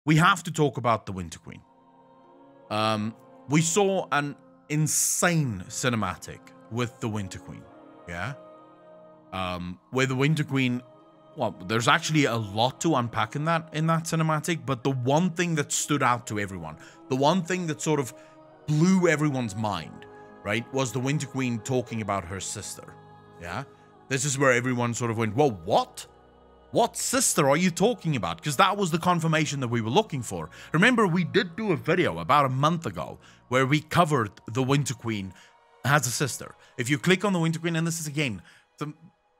we have to talk about the Winter Queen. We saw an insane cinematic with the Winter Queen, yeah? Where the Winter Queen, well, there's actually a lot to unpack in that cinematic, but the one thing that stood out to everyone, the one thing that sort of blew everyone's mind, right, was the Winter Queen talking about her sister, yeah? This is where everyone sort of went, whoa, what? What sister are you talking about? Because that was the confirmation that we were looking for. Remember, we did do a video about a month ago where we covered the Winter Queen has a sister. If you click on the Winter Queen, and this is again,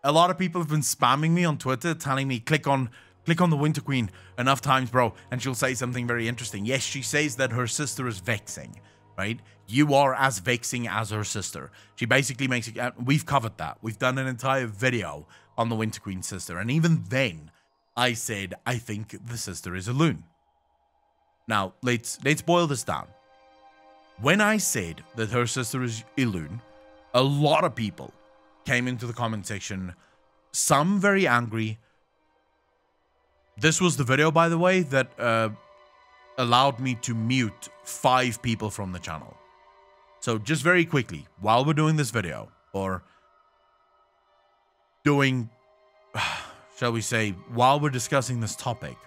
a lot of people have been spamming me on Twitter telling me, click on the Winter Queen enough times, bro, and she'll say something very interesting. Yes, she says that her sister is vexing, right? You are as vexing as her sister. She basically makes it, we've covered that. We've done an entire video on the Winter Queen sister, and even then, I said, I think the sister is ELUNE. Now, let's boil this down. When I said that her sister is ELUNE, a lot of people came into the comment section, some very angry. This was the video, by the way, that allowed me to mute 5 people from the channel. So just very quickly, while we're doing this video, or doing, shall we say, while we're discussing this topic,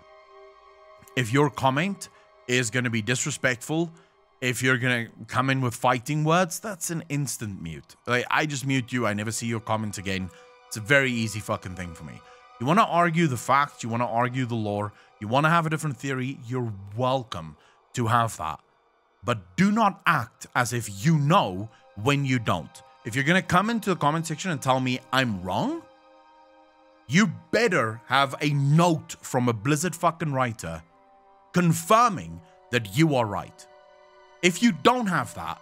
if your comment is going to be disrespectful, if you're going to come in with fighting words, that's an instant mute. Like, I just mute you. I never see your comments again. It's a very easy fucking thing for me. You want to argue the facts, you want to argue the lore, you want to have a different theory, you're welcome to have that. But do not act as if you know when you don't. If you're going to come into the comment section and tell me I'm wrong, you better have a note from a Blizzard fucking writer confirming that you are right. If you don't have that,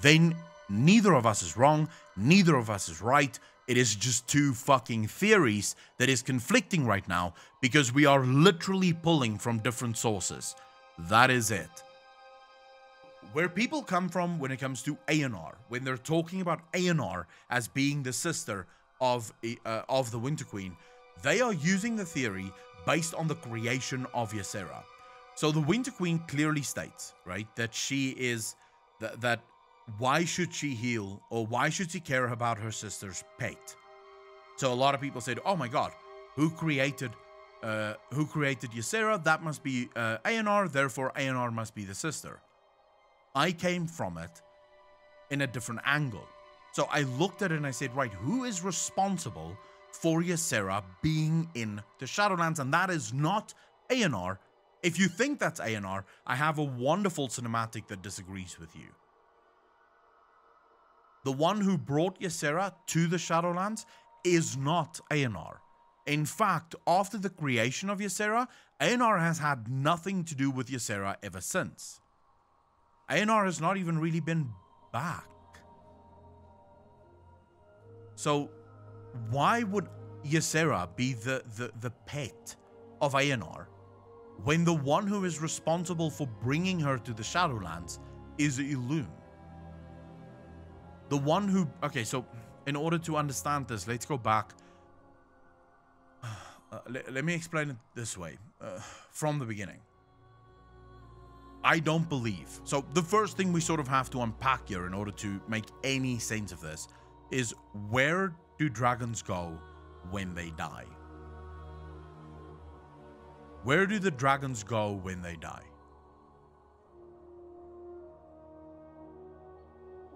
then neither of us is wrong, neither of us is right. It is just 2 fucking theories that is conflicting right now because we are literally pulling from different sources. That is it. Where people come from when it comes to Eonar, when they're talking about Eonar as being the sister of the Winter Queen, they are using the theory based on the creation of Ysera. So the Winter Queen clearly states, right, that she is that why should she heal, or why should she care about her sister's pet? So a lot of people said, oh my god, who created Ysera? That must be Eonar, therefore Eonar must be the sister. I came from it in a different angle. So I looked at it and I said, right, who is responsible for Ysera being in the Shadowlands? And that is not Eonar. If you think that's Eonar, I have a wonderful cinematic that disagrees with you. The one who brought Ysera to the Shadowlands is not Eonar. In fact, after the creation of Ysera, Eonar has had nothing to do with Ysera ever since. Eonar has not even really been back. So why would Ysera be the pet of Eonar when the one who is responsible for bringing her to the Shadowlands is ELUNE? The one who... Okay, so in order to understand this, let's go back. Let me explain it this way, from the beginning. I don't believe... So the first thing we sort of have to unpack here in order to make any sense of this is, where do dragons go when they die? Where do the dragons go when they die?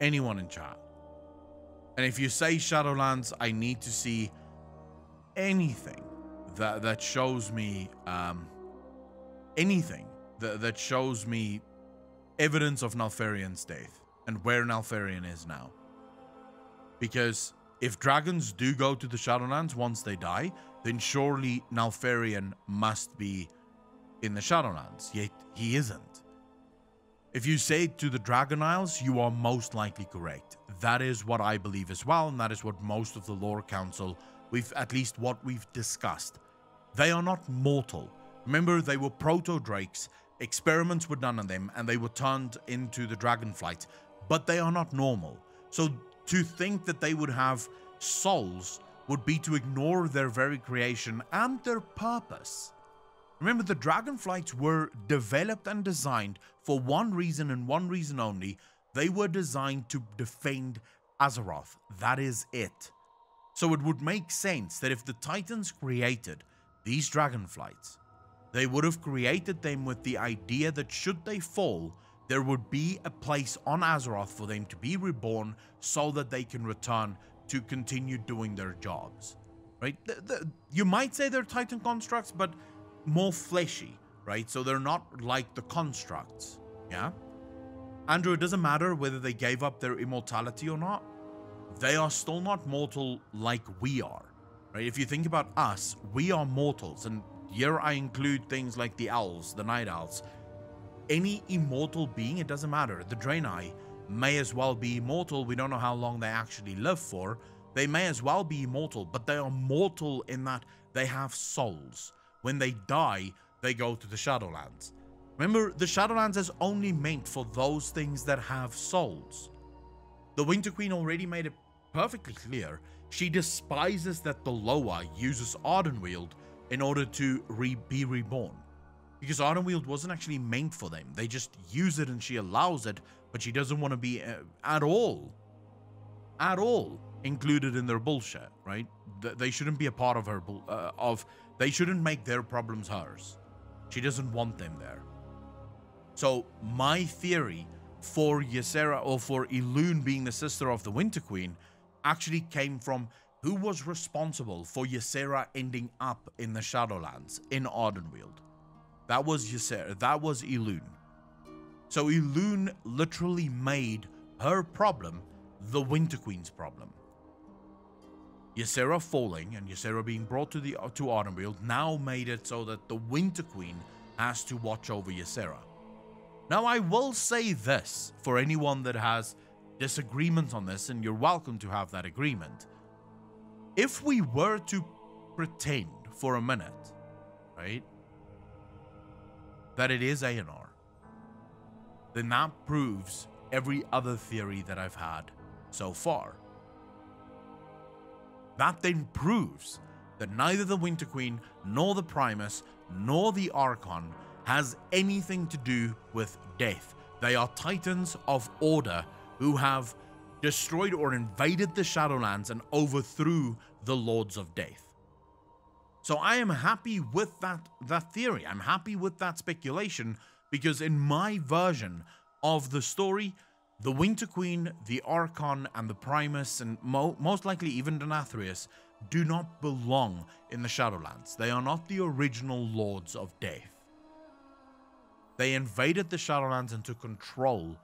Anyone in chat? And if you say Shadowlands, I need to see anything that shows me anything that shows me evidence of Nalfarian's death and where Nalfarian is now. Because if dragons do go to the Shadowlands once they die, then surely Nalfarian must be in the Shadowlands, yet he isn't. If you say to the Dragon Isles, you are most likely correct. That is what I believe as well, and that is what most of the lore council, at least what we've discussed. They are not mortal. Remember, they were proto-drakes, experiments were done on them, and they were turned into the Dragonflight, but they are not normal. So to think that they would have souls would be to ignore their very creation and their purpose. Remember, the Dragonflights were developed and designed for one reason and one reason only. They were designed to defend Azeroth. That is it. So it would make sense that if the Titans created these Dragonflights, they would have created them with the idea that should they fall, there would be a place on Azeroth for them to be reborn so that they can return to continue doing their jobs, right? You might say they're Titan constructs, but more fleshy, right? So they're not like the constructs, yeah? Andrew, it doesn't matter whether they gave up their immortality or not. They are still not mortal like we are, right? If you think about us, we are mortals, and here I include things like the elves, the night elves. Any immortal being, it doesn't matter. The Draenei may as well be immortal. We don't know how long they actually live for. They may as well be immortal, but they are mortal in that they have souls. When they die, they go to the Shadowlands. Remember, the Shadowlands is only meant for those things that have souls. The Winter Queen already made it perfectly clear. She despises that the Loa uses Ardenweald in order to be reborn. Because Ardenweald wasn't actually meant for them. They just use it and she allows it, but she doesn't want to be at all included in their bullshit, right? They shouldn't be a part of her, they shouldn't make their problems hers. She doesn't want them there. So my theory for Ysera, or for ELUNE being the sister of the Winter Queen, actually came from who was responsible for Ysera ending up in the Shadowlands in Ardenweald. That was Ysera, that was ELUNE. So ELUNE literally made her problem the Winter Queen's problem. Ysera falling and Ysera being brought to Ardenweald now made it so that the Winter Queen has to watch over Ysera. Now I will say this for anyone that has disagreements on this, and you're welcome to have that agreement. If we were to pretend for a minute, right, that it is Eonar, then that proves every other theory that I've had so far. That then proves that neither the Winter Queen, nor the Primus, nor the Archon has anything to do with death. They are Titans of Order who have destroyed or invaded the Shadowlands and overthrew the Lords of Death. So I am happy with that theory. I'm happy with that speculation, because in my version of the story, the Winter Queen, the Archon, and the Primus, and most likely even Denathrius, do not belong in the Shadowlands. They are not the original Lords of Death. They invaded the Shadowlands and took control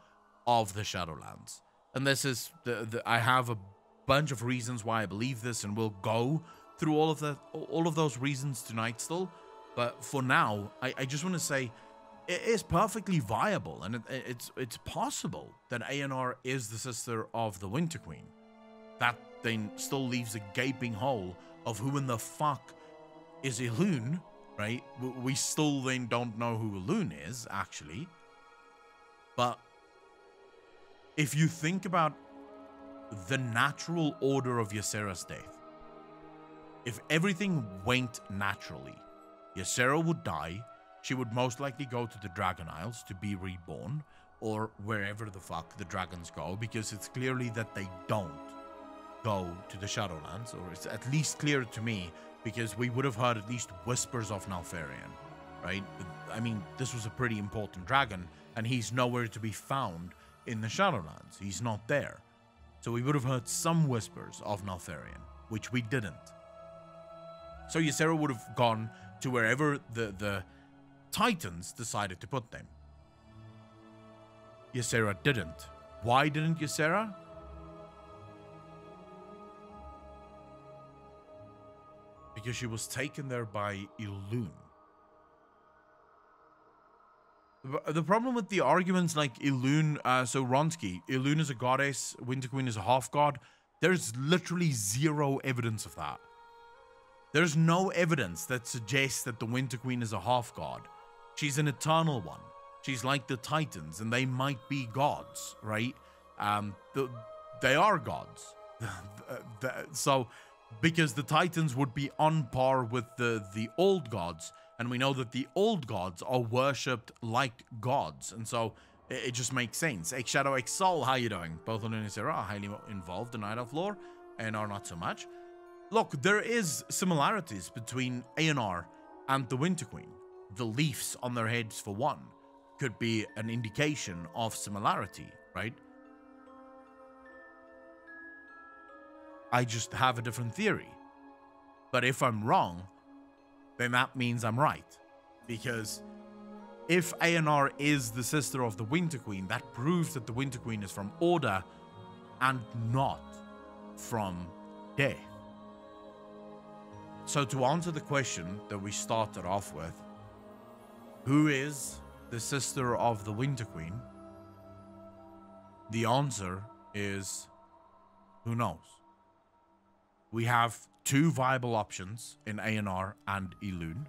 of the Shadowlands. And this is, I have a bunch of reasons why I believe this, and we'll go through all of those reasons tonight still. But for now, I just want to say, it is perfectly viable, and it's possible that Eonar is the sister of the Winter Queen. That then still leaves a gaping hole of who in the fuck is ELUNE, right? We still then don't know who ELUNE is, actually. But if you think about the natural order of Ysera's death, if everything went naturally, Ysera would die. She would most likely go to the Dragon Isles to be reborn, or wherever the fuck the dragons go, because it's clearly that they don't go to the Shadowlands, or it's at least clear to me, because we would have heard at least whispers of Nalfarian, right? I mean, this was a pretty important dragon, and he's nowhere to be found in the Shadowlands. He's not there. So we would have heard some whispers of Nalfarian, which we didn't. So Ysera would have gone to wherever the Titans decided to put them. Ysera didn't. Why didn't Ysera? Because she was taken there by ELUNE. The problem with the arguments like ELUNE, so Ronsky, ELUNE is a goddess, Winter Queen is a half-god, there's literally zero evidence of that. There's no evidence that suggests that the Winter Queen is a half-god. She's an eternal one. She's like the Titans, and they might be gods, right? They are gods. So, because the Titans would be on par with the old gods, And we know that the old gods are worshipped like gods. And so it just makes sense. X Shadow, X Soul, how you doing? Both ELUNE and Sarah are highly involved in Night Elf lore and are not so much. Look, there is similarities between Eonar and the Winter Queen. The leaves on their heads, for one, could be an indication of similarity, right? I just have a different theory. But if I'm wrong, then that means I'm right. Because if Eonar is the sister of the Winter Queen, that proves that the Winter Queen is from Order and not from Death. So to answer the question that we started off with, who is the sister of the Winter Queen? The answer is, who knows? We have two viable options in Eonar and ELUNE.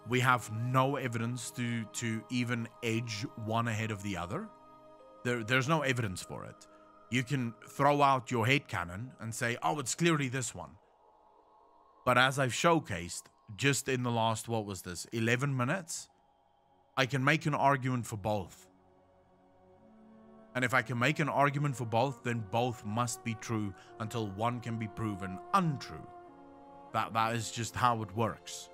We have no evidence to even edge one ahead of the other. There's no evidence for it. You can throw out your headcanon and say, oh, it's clearly this one. But as I've showcased, just in the last, 11 minutes, I can make an argument for both. And if I can make an argument for both, then both must be true until one can be proven untrue. That is just how it works.